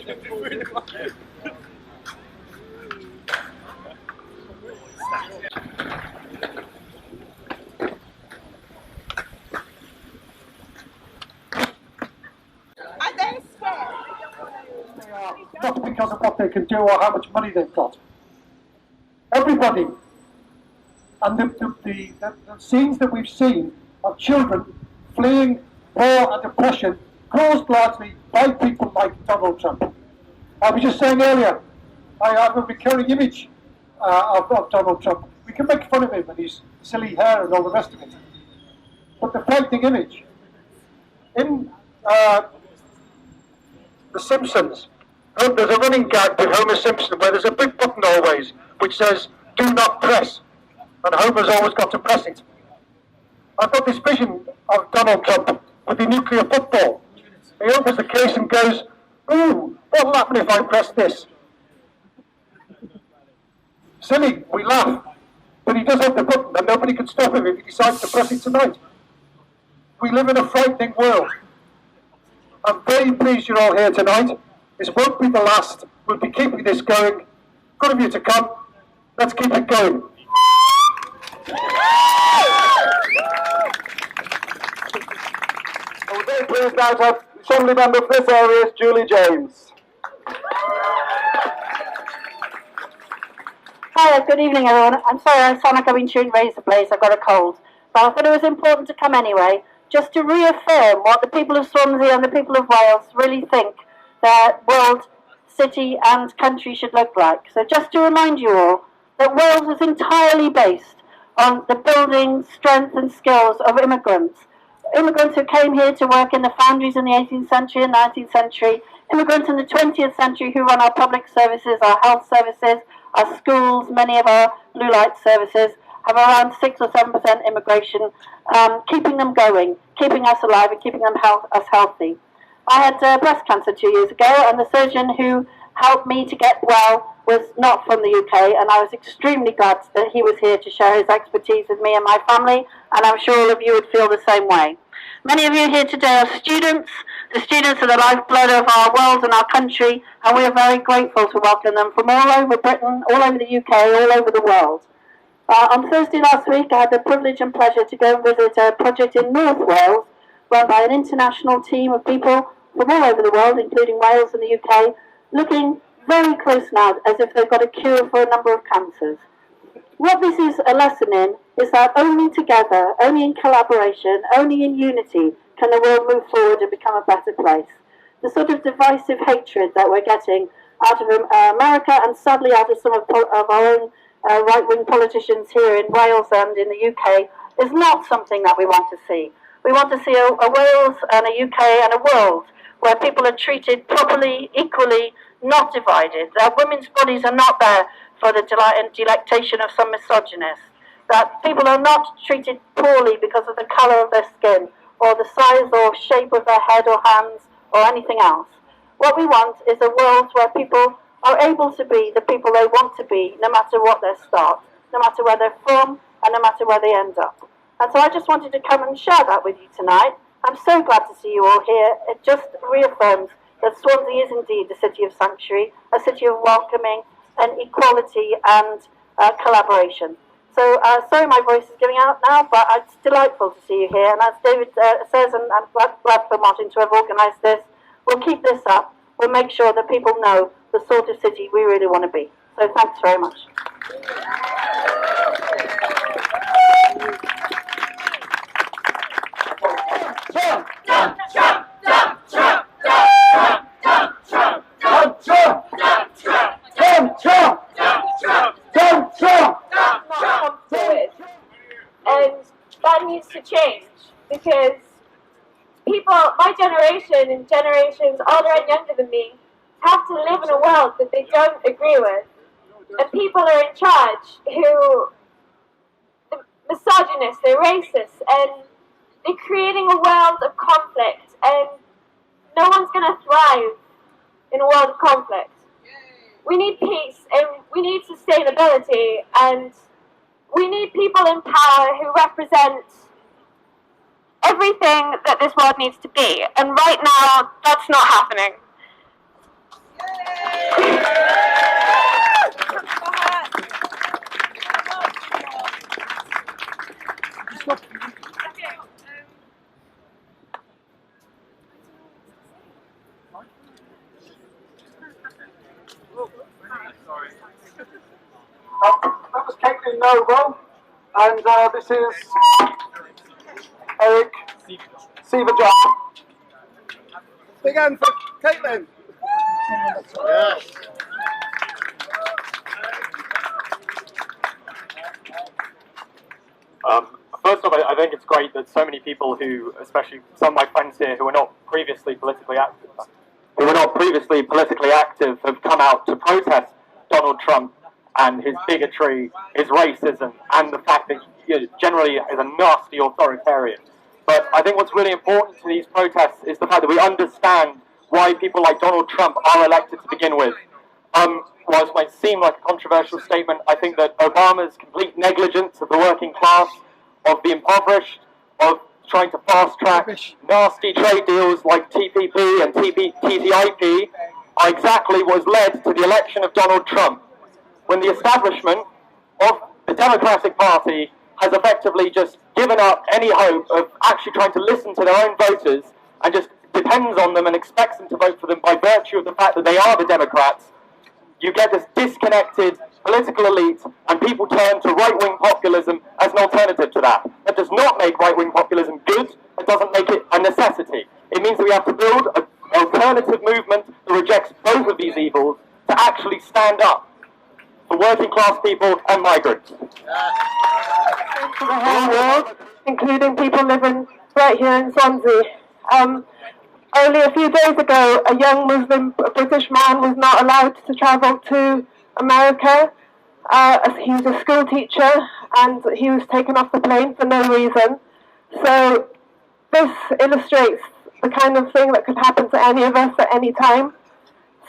Not because of what they can do or how much money they've got. Everybody. And the scenes that we've seen of children fleeing war and oppression caused largely by people like Donald Trump. I was just saying earlier, I have a recurring image of Donald Trump. We can make fun of him and his silly hair and all the rest of it. But the frightening image, in The Simpsons, there's a running gag with Homer Simpson where there's a big button always which says, "Do not press," and Homer's always got to press it. I've got this vision of Donald Trump with the nuclear football. He opens the case and goes, "Ooh, what'll happen if I press this?" Silly, we laugh, but he does have the button and nobody can stop him if he decides to press it tonight. We live in a frightening world. I'm very pleased you're all here tonight. This won't be the last. We'll be keeping this going. Good of you to come. Let's keep it going. We're very pleased now to have Assembly Member for this area, Julie James. Hi, good evening everyone. I'm sorry I sound like I've been chewing razor blades, I've got a cold. But I thought it was important to come anyway, just to reaffirm what the people of Swansea and the people of Wales really think their world, city and country should look like. So just to remind you all that Wales is entirely based on the building, strength and skills of immigrants. Immigrants who came here to work in the foundries in the 18th century and 19th century, immigrants in the 20th century who run our public services, our health services, our schools, many of our blue light services have around 6 or 7% immigration, keeping them going, keeping us alive and keeping us healthy. I had breast cancer 2 years ago, and the surgeon who helped me to get well was not from the UK, and I was extremely glad that he was here to share his expertise with me and my family, and I'm sure all of you would feel the same way. Many of you here today are students. The students are the lifeblood of our world and our country, and we are very grateful to welcome them from all over Britain, all over the UK, all over the world. On Thursday last week, I had the privilege and pleasure to go and visit a project in North Wales, run by an international team of people from all over the world, including Wales and the UK, looking very close now as if they've got a cure for a number of cancers. What this is a lesson in is that only together, only in collaboration, only in unity can the world move forward and become a better place. The sort of divisive hatred that we're getting out of America and sadly out of some of our own right-wing politicians here in Wales and in the UK is not something that we want to see. We want to see a Wales and a UK and a world where people are treated properly, equally, not divided, that women's bodies are not there for the delight and delectation of some misogynists, that people are not treated poorly because of the colour of their skin or the size or shape of their head or hands or anything else. What we want is a world where people are able to be the people they want to be, no matter what their start, no matter where they're from, and no matter where they end up. And so I just wanted to come and share that with you tonight. I'm so glad to see you all here. It just reaffirms that Swansea is indeed the city of sanctuary, a city of welcoming and equality and collaboration. So sorry my voice is giving out now, but it's delightful to see you here. And as David says, and I'm glad for Martin to have organised this, we'll keep this up. We'll make sure that people know the sort of city we really want to be. So thanks very much. And that needs to change because people, my generation and generations older and younger than me, have to live in a world that they don't agree with. And people are in charge who are misogynists, they're racist, and they're creating a world of conflict. And no one's going to thrive in a world of conflict. We need peace, and we need sustainability, and we need people in power who represent everything that this world needs to be. And right now, that's not happening. That was Caitlin Noble, and this is Eric Seaver-John. Big hand for Caitlin. Yes. First off, I think it's great that so many people who, especially some of my friends here who are not previously politically active, have come out to protest Donald Trump and his bigotry, his racism, and the fact that he generally is a nasty authoritarian. But I think what's really important to these protests is the fact that we understand why people like Donald Trump are elected to begin with. Whilst it might seem like a controversial statement, I think that Obama's complete negligence of the working class, of the impoverished, of trying to fast-track nasty trade deals like TPP and TTIP are exactly what has led to the election of Donald Trump, when the establishment of the Democratic Party has effectively just given up any hope of actually trying to listen to their own voters and just depends on them and expects them to vote for them by virtue of the fact that they are the Democrats. You get this disconnected political elite, and people turn to right-wing populism as an alternative to that. That does not make right-wing populism good. It doesn't make it a necessity. It means that we have to build an alternative movement that rejects both of these evils to actually stand up for working class people and migrants. For the whole world, including people living right here in Swansea. Only a few days ago, a young Muslim British man was not allowed to travel to America. He was a school teacher and he was taken off the plane for no reason. So this illustrates the kind of thing that could happen to any of us at any time.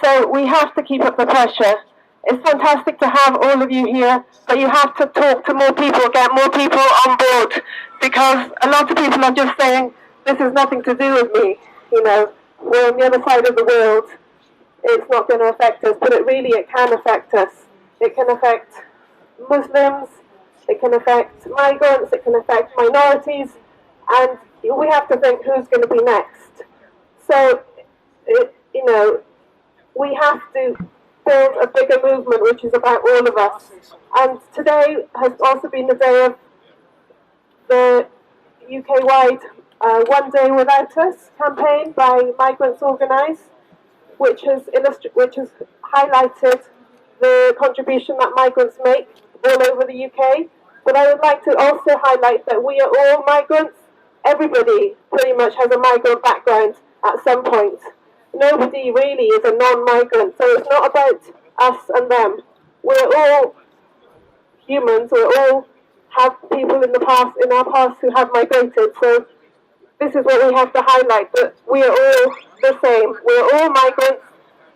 So we have to keep up the pressure. It's fantastic to have all of you here, but you have to talk to more people, get more people on board, because a lot of people are just saying, this has nothing to do with me. You know, we're on the other side of the world. It's not going to affect us, but it can affect us. It can affect Muslims, it can affect migrants, it can affect minorities, and we have to think who's going to be next. So, we have to build a bigger movement which is about all of us. And today has also been the day of the UK-wide One Day Without Us campaign by Migrants Organise, which has highlighted the contribution that migrants make all over the UK. But I would like to also highlight that we are all migrants. Everybody pretty much has a migrant background at some point. Nobody really is a non-migrant, so it's not about us and them. We're all humans, we all have people in our past who have migrated, so this is what we have to highlight, that we are all the same. We're all migrants,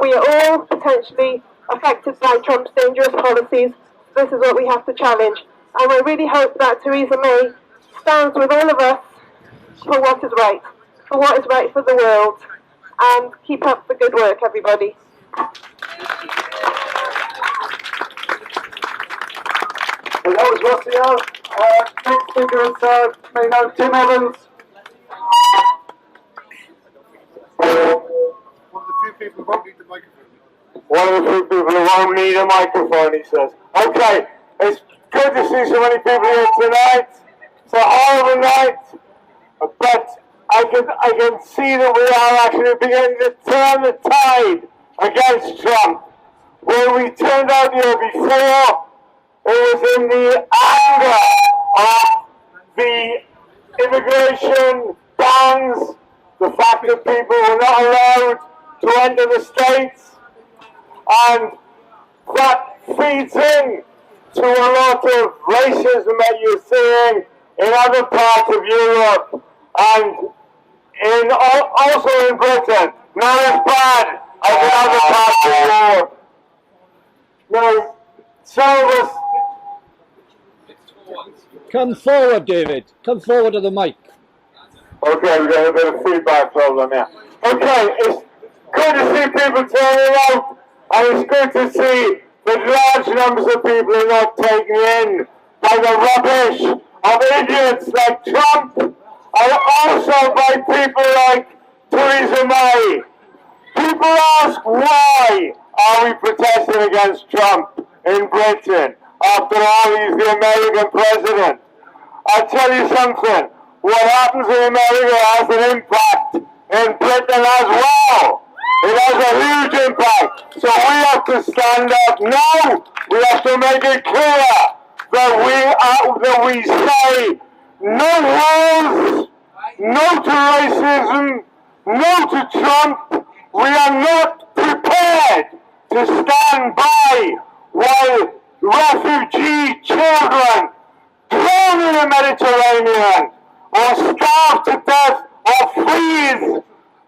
we are all potentially affected by Trump's dangerous policies. This is what we have to challenge. And I really hope that Theresa May stands with all of us for what is right for the world. And keep up the good work, everybody. Well, that was Rossio. Next speaker is Tim Evans. One of the few people who won't need the microphone. One of the few people who won't need a microphone, he says. Okay, it's good to see so many people here tonight. It's a horrible night, but I can see that we are actually beginning to turn the tide against Trump. When we turned out the year before, it was in the anger of the immigration bans, the fact that people were not allowed to enter the States, and that feeds in to a lot of racism that you're seeing in other parts of Europe and also in Britain. Not as bad as in other parts of Europe. Now, some of us... Come forward, David. Come forward to the mic. Okay, we've got a bit of feedback problem here. Okay, it's good to see people turning out And it's good to see that large numbers of people are not taken in by the rubbish of idiots like Trump, and also by people like Theresa May. People ask, why are we protesting against Trump in Britain? After all, he's the American president. I'll tell you something. What happens in America has an impact in Britain as well. It has a huge impact. So we have to stand up now. We have to make it clear that we say no wars, no to racism, no to Trump. We are not prepared to stand by while refugee children drown in the Mediterranean or starve to death or freeze,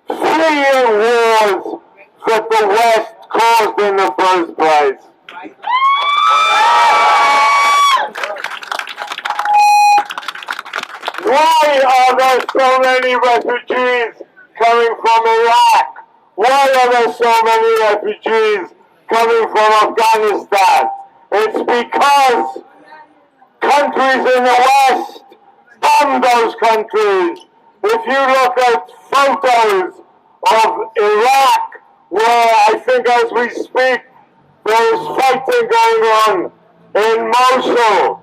fleeing wars that the West caused in the first place. Why are there so many refugees coming from Iraq? Why are there so many refugees coming from Afghanistan? It's because countries in the West bomb those countries. If you look at photos of Iraq, where I think as we speak, there is fighting going on in Mosul.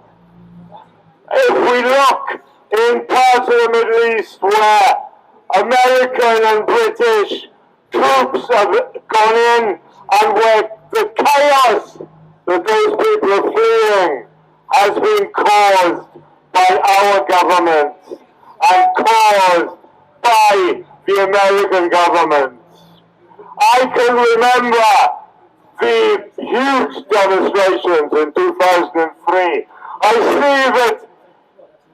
If we look in parts of the Middle East where American and British troops have gone in and where the chaos that those people are fleeing has been caused by our governments and caused by the American governments. I can remember the huge demonstrations in 2003. I see that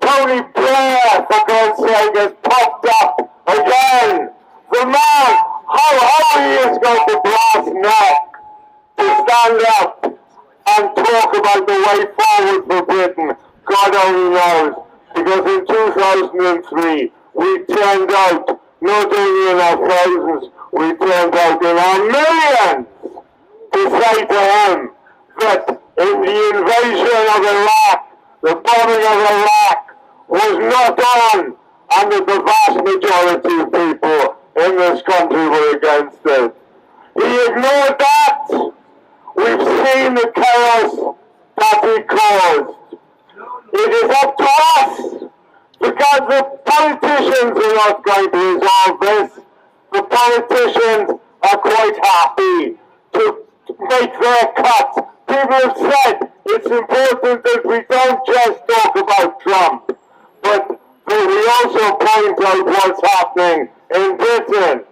Tony Blair, for God's sake, has popped up again. The man, how he is going to brass neck to stand up and talk about the way forward for Britain, God only knows. Because in 2003, we turned out, not only in our thousands, we turned out in our millions to say to him that in the invasion of Iraq, the bombing of Iraq was not on, and that the vast majority of people in this country were against it. He ignored that. We've seen the chaos that he caused. It is up to us, because the politicians are not going to resolve this. The politicians are quite happy to make their cuts. People have said it's important that we don't just talk about Trump, but that we also point out what's happening in Britain,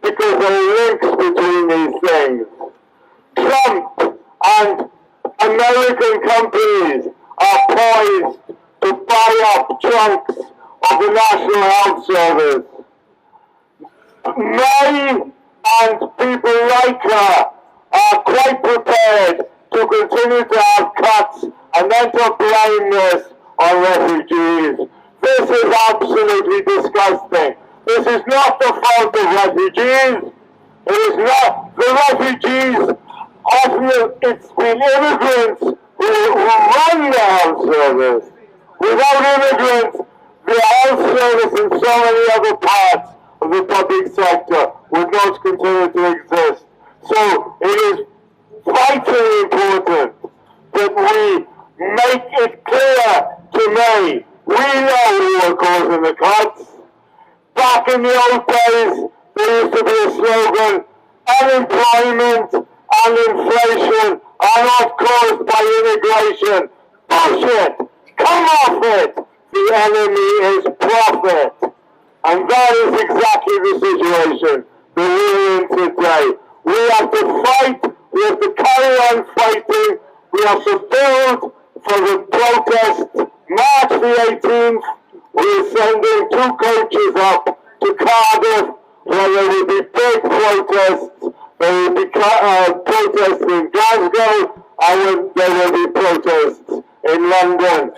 because there are links between these things. Trump and American companies are poised to buy up chunks of the National Health Service. May and people like her are quite prepared to continue to have cuts and then to blame this on refugees. This is absolutely disgusting. This is not the fault of refugees. It is not. The refugees, often it's been immigrants who run the health service. Without immigrants, the health service and so many other parts of the public sector would not continue to exist. So it is vitally important that we make it clear to May, we know who are causing the cuts. Back in the old days, there used to be a slogan, unemployment and inflation are not caused by immigration. Bullshit! Come off it! The enemy is profit. And that is exactly the situation that we're in today. We have to fight, we have to carry on fighting, we have to build for the protest. March the 18th, we're sending 2 coaches up to Cardiff, where there will be big protests. There will be protests in Glasgow, and there will be protests in London.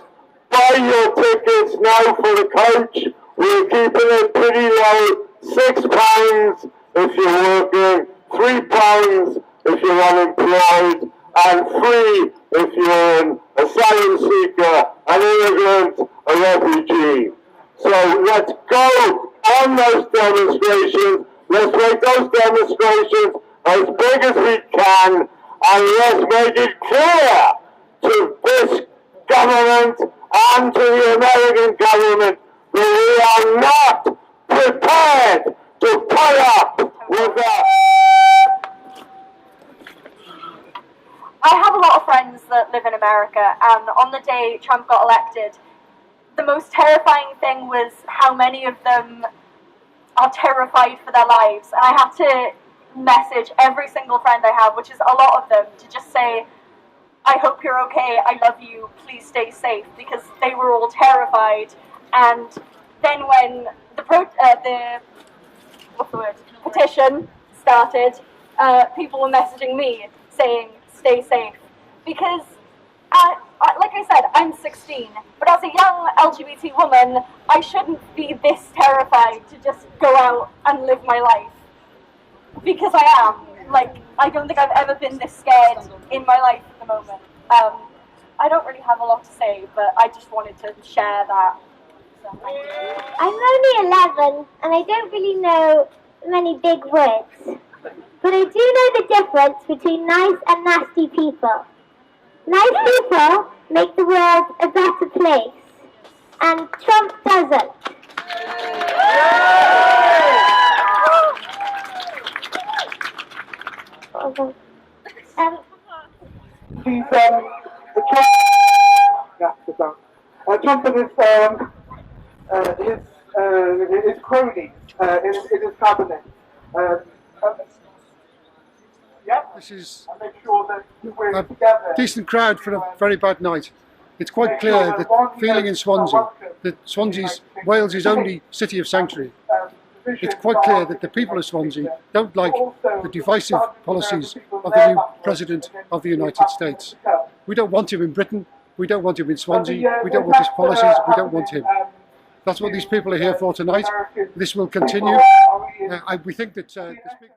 Buy your tickets now for the coach. We're keeping it pretty low, £6 if you're working, £3 if you're unemployed, and free if you're an asylum seeker, an immigrant, a refugee. So let's go on those demonstrations. Let's make those demonstrations as big as we can, and let's make it clear to this government and to the American government that we are not prepared to put up with that. I have a lot of friends that live in America, and on the day Trump got elected, the most terrifying thing was how many of them are terrified for their lives. And I have to message every single friend I have, which is a lot of them, to just say, I hope you're okay, I love you, please stay safe, because they were all terrified. And then when the petition started, people were messaging me saying, stay safe, because like I said, I'm 16, but as a young LGBT woman, I shouldn't be this terrified to just go out and live my life, because I am. Like, I don't think I've ever been this scared in my life at the moment. I don't really have a lot to say, but I just wanted to share that. So, thank you. I'm only 11 and I don't really know many big words, but I do know the difference between nice and nasty people. Nice people make the world a better place, and Trump doesn't. He's Trump and his cronies in his cabinet. This is And make sure that we're a together. decent crowd for a very bad night. It's quite clear that feeling in Swansea, that Swansea's Wales' only city of sanctuary, it's quite clear that the people of Swansea don't like the divisive policies of the new President of the United States. We don't want him in Britain, we don't want him in Swansea, we don't want his policies, we don't want him. That's what these people are here for tonight. This will continue. We think that the Speaker